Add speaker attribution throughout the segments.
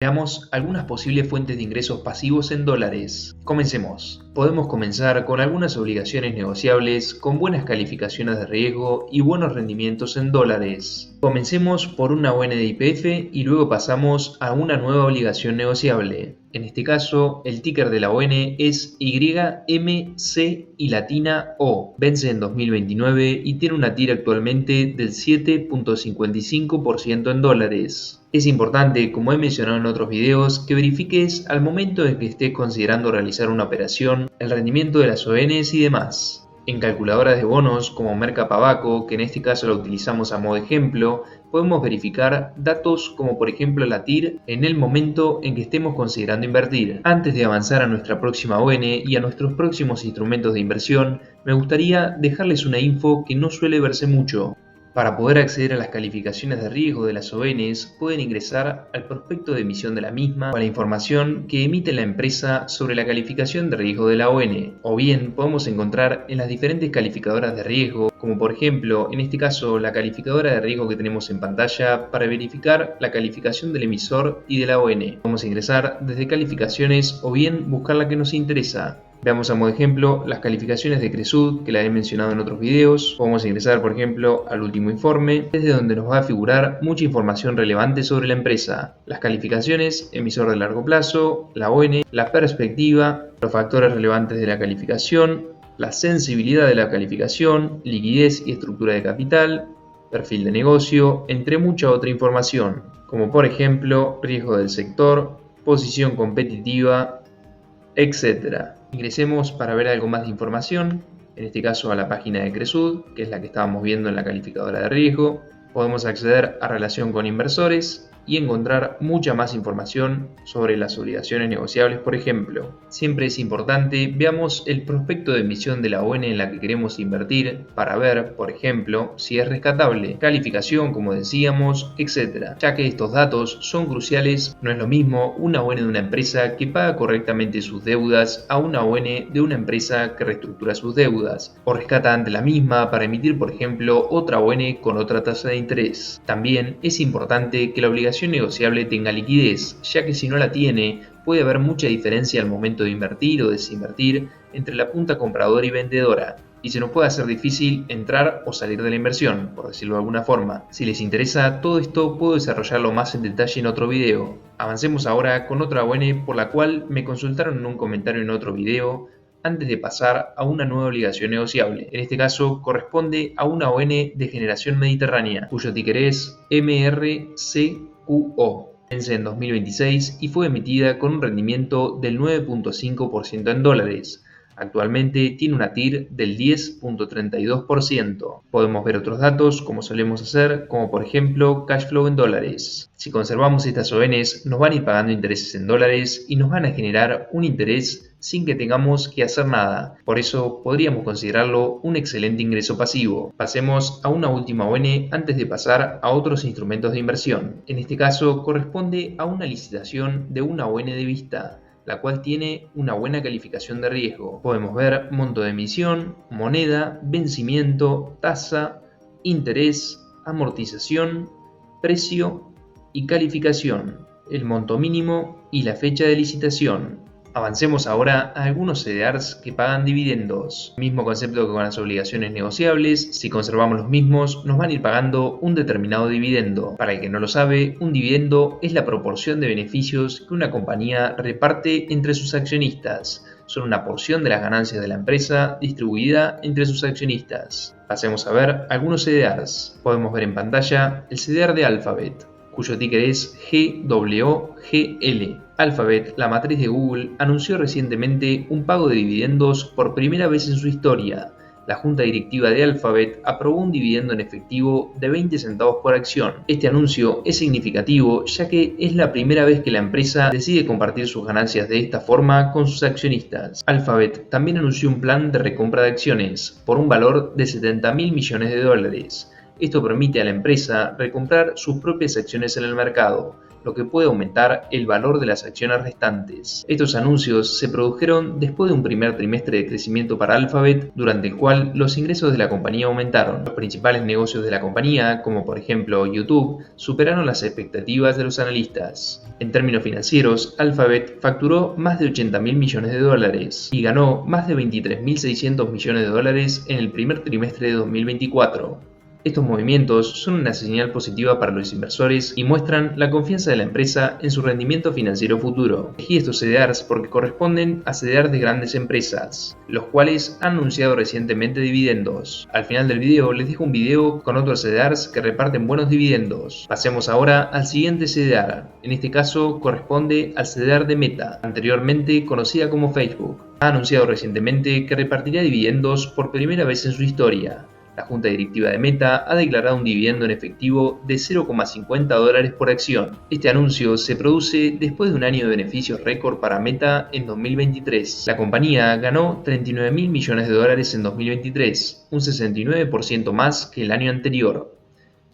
Speaker 1: Veamos algunas posibles fuentes de ingresos pasivos en dólares. Comencemos. Podemos comenzar con algunas obligaciones negociables con buenas calificaciones de riesgo y buenos rendimientos en dólares. Comencemos por una ON de YPF y luego pasamos a una nueva obligación negociable. En este caso, el ticker de la ON es YMC y latina O. Vence en 2029 y tiene una TIR actualmente del 7.55% en dólares. Es importante, como he mencionado en otros videos, que verifiques al momento en que estés considerando realizar una operación el rendimiento de las ONs y demás. En calculadoras de bonos como Mercapavaco, que en este caso la utilizamos a modo de ejemplo, podemos verificar datos como por ejemplo la TIR en el momento en que estemos considerando invertir. Antes de avanzar a nuestra próxima ON y a nuestros próximos instrumentos de inversión, me gustaría dejarles una info que no suele verse mucho. Para poder acceder a las calificaciones de riesgo de las ONs, pueden ingresar al prospecto de emisión de la misma o a la información que emite la empresa sobre la calificación de riesgo de la ON, o bien podemos encontrar en las diferentes calificadoras de riesgo, como por ejemplo, en este caso, la calificadora de riesgo que tenemos en pantalla para verificar la calificación del emisor y de la ON. Podemos ingresar desde calificaciones o bien buscar la que nos interesa. Veamos a modo de ejemplo las calificaciones de Cresud, que la he mencionado en otros videos. Podemos ingresar, por ejemplo, al último informe, desde donde nos va a figurar mucha información relevante sobre la empresa. Las calificaciones, emisor de largo plazo, la ON, la perspectiva, los factores relevantes de la calificación, la sensibilidad de la calificación, liquidez y estructura de capital, perfil de negocio, entre mucha otra información, como por ejemplo riesgo del sector, posición competitiva, etc. Ingresemos para ver algo más de información, en este caso a la página de Cresud, que es la que estábamos viendo en la calificadora de riesgo. Podemos acceder a relación con inversores y encontrar mucha más información sobre las obligaciones negociables, por ejemplo. Siempre es importante, veamos el prospecto de emisión de la ON en la que queremos invertir para ver, por ejemplo, si es rescatable, calificación, como decíamos, etc. Ya que estos datos son cruciales, no es lo mismo una ON de una empresa que paga correctamente sus deudas a una ON de una empresa que reestructura sus deudas o rescata ante la misma para emitir, por ejemplo, otra ON con otra tasa de interés. También es importante que la obligación negociable tenga liquidez, ya que si no la tiene, puede haber mucha diferencia al momento de invertir o desinvertir entre la punta compradora y vendedora, y se nos puede hacer difícil entrar o salir de la inversión, por decirlo de alguna forma. Si les interesa todo esto, puedo desarrollarlo más en detalle en otro video. Avancemos ahora con otra ON por la cual me consultaron en un comentario en otro video, antes de pasar a una nueva obligación negociable. En este caso corresponde a una ON de generación mediterránea, cuyo ticker es MRCQO. Vence en 2026 y fue emitida con un rendimiento del 9.5% en dólares. Actualmente tiene una TIR del 10.32%. Podemos ver otros datos como solemos hacer, como por ejemplo cash flow en dólares. Si conservamos estas ONs, nos van a ir pagando intereses en dólares y nos van a generar un interés sin que tengamos que hacer nada. Por eso podríamos considerarlo un excelente ingreso pasivo. Pasemos a una última ON antes de pasar a otros instrumentos de inversión. En este caso corresponde a una licitación de una ON de vista, la cual tiene una buena calificación de riesgo. Podemos ver monto de emisión, moneda, vencimiento, tasa, interés, amortización, precio y calificación, el monto mínimo y la fecha de licitación. Avancemos ahora a algunos CDRs que pagan dividendos. Mismo concepto que con las obligaciones negociables, si conservamos los mismos, nos van a ir pagando un determinado dividendo. Para el que no lo sabe, un dividendo es la proporción de beneficios que una compañía reparte entre sus accionistas. Son una porción de las ganancias de la empresa distribuida entre sus accionistas. Pasemos a ver algunos CDRs. Podemos ver en pantalla el CDR de Alphabet, cuyo ticker es GWGL. Alphabet, la matriz de Google, anunció recientemente un pago de dividendos por primera vez en su historia. La junta directiva de Alphabet aprobó un dividendo en efectivo de 20 centavos por acción. Este anuncio es significativo ya que es la primera vez que la empresa decide compartir sus ganancias de esta forma con sus accionistas. Alphabet también anunció un plan de recompra de acciones por un valor de 70.000 millones de dólares. Esto permite a la empresa recomprar sus propias acciones en el mercado. lo que puede aumentar el valor de las acciones restantes. Estos anuncios se produjeron después de un primer trimestre de crecimiento para Alphabet, durante el cual los ingresos de la compañía aumentaron. Los principales negocios de la compañía, como por ejemplo YouTube, superaron las expectativas de los analistas. En términos financieros, Alphabet facturó más de 80.000 millones de dólares y ganó más de 23.600 millones de dólares en el primer trimestre de 2024. Estos movimientos son una señal positiva para los inversores y muestran la confianza de la empresa en su rendimiento financiero futuro. Elegí estos CDRs porque corresponden a CDRs de grandes empresas, los cuales han anunciado recientemente dividendos. Al final del video les dejo un video con otros CDRs que reparten buenos dividendos. Pasemos ahora al siguiente CDR. En este caso corresponde al CDR de Meta, anteriormente conocida como Facebook. Ha anunciado recientemente que repartirá dividendos por primera vez en su historia. La junta directiva de Meta ha declarado un dividendo en efectivo de $0,50 por acción. Este anuncio se produce después de un año de beneficios récord para Meta en 2023. La compañía ganó $39.000 millones en 2023, un 69% más que el año anterior.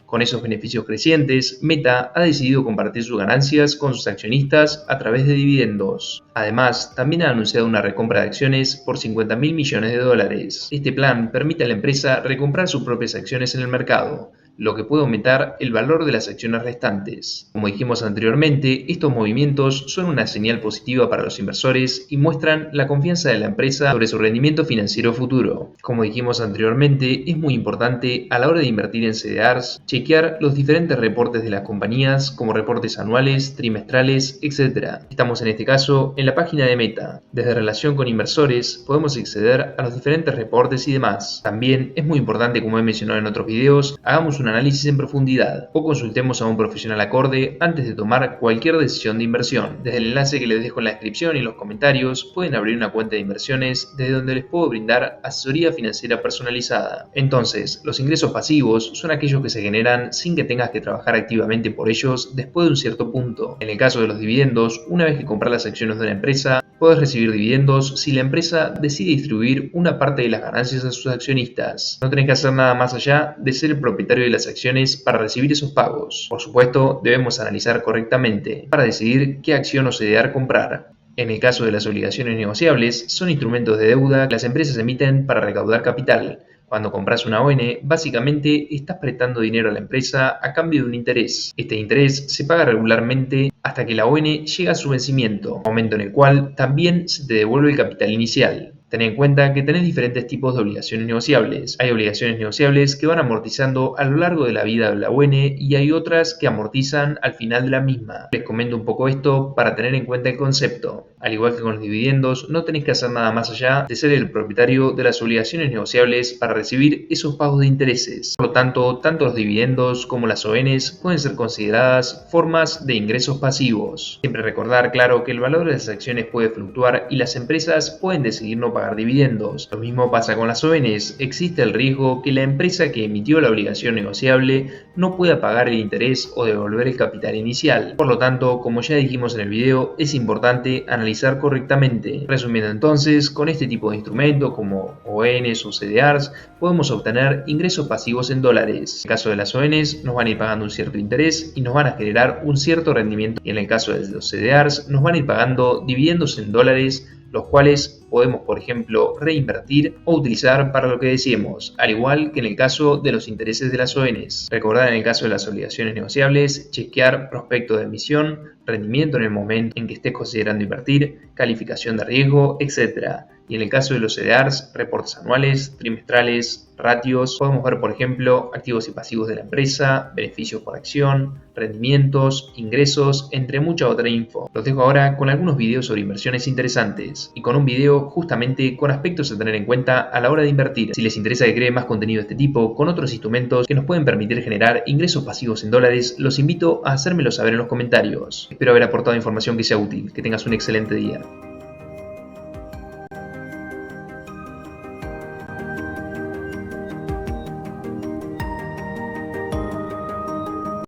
Speaker 1: Con esos beneficios crecientes, Meta ha decidido compartir sus ganancias con sus accionistas a través de dividendos. Además, también ha anunciado una recompra de acciones por $50.000 millones. Este plan permite a la empresa recomprar sus propias acciones en el mercado, lo que puede aumentar el valor de las acciones restantes. Como dijimos anteriormente, estos movimientos son una señal positiva para los inversores y muestran la confianza de la empresa sobre su rendimiento financiero futuro. Como dijimos anteriormente, es muy importante a la hora de invertir en CDRs, chequear los diferentes reportes de las compañías como reportes anuales, trimestrales, etc. Estamos en este caso en la página de Meta. Desde relación con inversores podemos acceder a los diferentes reportes y demás. También es muy importante, como he mencionado en otros videos, hagamos un análisis en profundidad o consultemos a un profesional acorde antes de tomar cualquier decisión de inversión. Desde el enlace que les dejo en la descripción y en los comentarios pueden abrir una cuenta de inversiones desde donde les puedo brindar asesoría financiera personalizada. Entonces, los ingresos pasivos son aquellos que se generan sin que tengas que trabajar activamente por ellos después de un cierto punto. En el caso de los dividendos, una vez que compras las acciones de una empresa, puedes recibir dividendos si la empresa decide distribuir una parte de las ganancias a sus accionistas. No tenés que hacer nada más allá de ser el propietario de las acciones para recibir esos pagos. Por supuesto, debemos analizar correctamente para decidir qué acción o CDR comprar. En el caso de las obligaciones negociables, son instrumentos de deuda que las empresas emiten para recaudar capital. Cuando compras una ON, básicamente estás prestando dinero a la empresa a cambio de un interés. Este interés se paga regularmente hasta que la ON llega a su vencimiento, momento en el cual también se te devuelve el capital inicial. Ten en cuenta que tenés diferentes tipos de obligaciones negociables. Hay obligaciones negociables que van amortizando a lo largo de la vida de la ON y hay otras que amortizan al final de la misma. Les comento un poco esto para tener en cuenta el concepto. Al igual que con los dividendos, no tenés que hacer nada más allá de ser el propietario de las obligaciones negociables para recibir esos pagos de intereses. Por lo tanto, tanto los dividendos como las ONs pueden ser consideradas formas de ingresos pasivos. Siempre recordar, claro, que el valor de las acciones puede fluctuar y las empresas pueden decidir no pagar dividendos. Lo mismo pasa con las ONs. Existe el riesgo que la empresa que emitió la obligación negociable no pueda pagar el interés o devolver el capital inicial. Por lo tanto, como ya dijimos en el video, es importante analizar correctamente. Resumiendo entonces, con este tipo de instrumentos como ONs o CDRs podemos obtener ingresos pasivos en dólares. En el caso de las ONs nos van a ir pagando un cierto interés y nos van a generar un cierto rendimiento, y en el caso de los CDRs nos van a ir pagando dividendos en dólares, los cuales podemos, por ejemplo, reinvertir o utilizar para lo que deseemos, al igual que en el caso de los intereses de las ONs. Recordar, en el caso de las obligaciones negociables, chequear prospecto de emisión, rendimiento en el momento en que estés considerando invertir, calificación de riesgo, etc. Y en el caso de los CDRs, reportes anuales, trimestrales, ratios. Podemos ver, por ejemplo, activos y pasivos de la empresa, beneficios por acción, rendimientos, ingresos, entre mucha otra info. Los dejo ahora con algunos videos sobre inversiones interesantes y con un video justamente con aspectos a tener en cuenta a la hora de invertir. Si les interesa que cree más contenido de este tipo con otros instrumentos que nos pueden permitir generar ingresos pasivos en dólares, los invito a hacérmelo saber en los comentarios. Espero haber aportado información que sea útil. Que tengas un excelente día.